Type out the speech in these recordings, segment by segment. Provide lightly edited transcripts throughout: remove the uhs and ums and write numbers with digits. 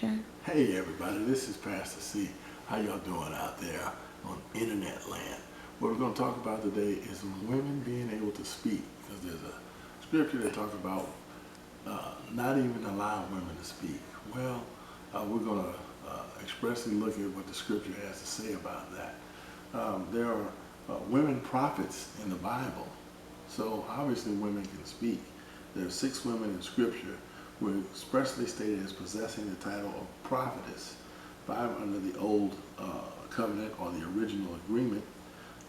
devotion. Hey everybody, this is Pastor C. How y'all doing out there on internet land? What we're going to talk about today is women being able to speak, because there's a scripture that talks about not even allowing women to speak. Well, we're going to expressly look at what the scripture has to say about that. There are women prophets in the Bible, so obviously women can speak. There are 6 women in scripture who are expressly stated as possessing the title of prophetess, 5 under the old covenant or the original agreement,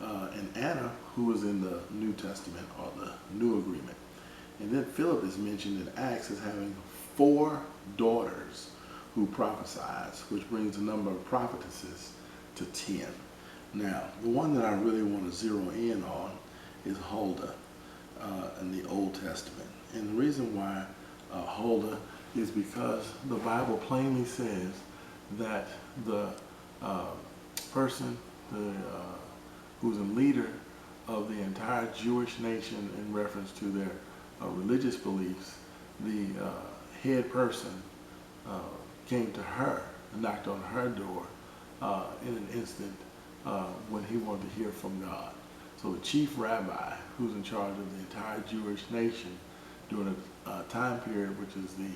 and Anna, who was in the New Testament or the new agreement. And then Philip is mentioned in Acts as having 4 daughters who prophesies, which brings the number of prophetesses to 10. Now, the one that I really want to zero in on is Huldah in the Old Testament. And the reason why Huldah is because the Bible plainly says that the person who's a leader of the entire Jewish nation in reference to their religious beliefs, the head person came to her and knocked on her door in an instant when he wanted to hear from God. So the chief rabbi, who's in charge of the entire Jewish nation during a time period which is the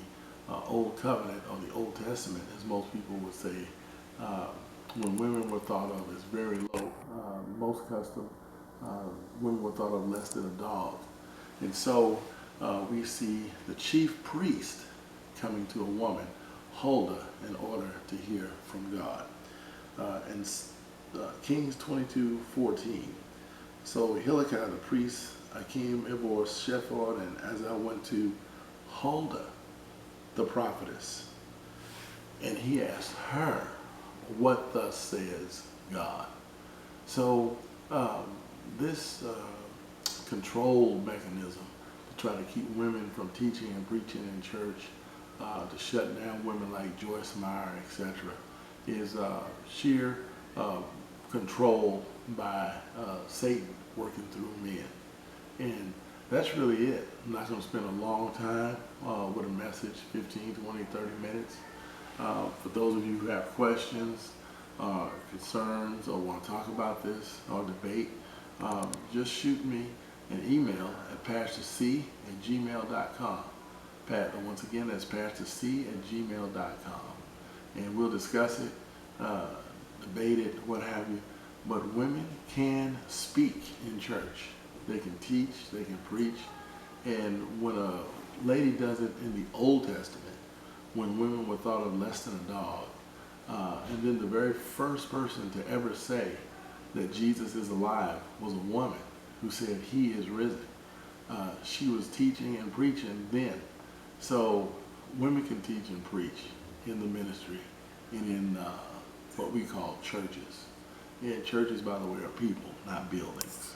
Old Covenant or the Old Testament, as most people would say, when women were thought of as very low, most custom, women were thought of less than a dog. And so we see the chief priest coming to a woman, Huldah, in order to hear from God. And Kings 22:14. So Hilkiah the priest, Akim, Ibor, Shepherd, and Azal went to Huldah, the prophetess, and he asked her, "What thus says God?" So this control mechanism to try to keep women from teaching and preaching in church, to shut down women like Joyce Meyer, etc., is sheer control by Satan working through men. And that's really it. I'm not going to spend a long time with a message, 15, 20, 30 minutes. For those of you who have questions, concerns, or want to talk about this or debate, just shoot me an email at pastorc@gmail.com. Once again, that's pastorc@gmail.com. And we'll discuss it, debate it, what have you. But women can speak in church. They can teach, they can preach. And when a lady does it in the Old Testament, when women were thought of less than a dog, and then the very first person to ever say that Jesus is alive was a woman who said he is risen. She was teaching and preaching then. So women can teach and preach in the ministry and in what we call churches. And churches, by the way, are people, not buildings.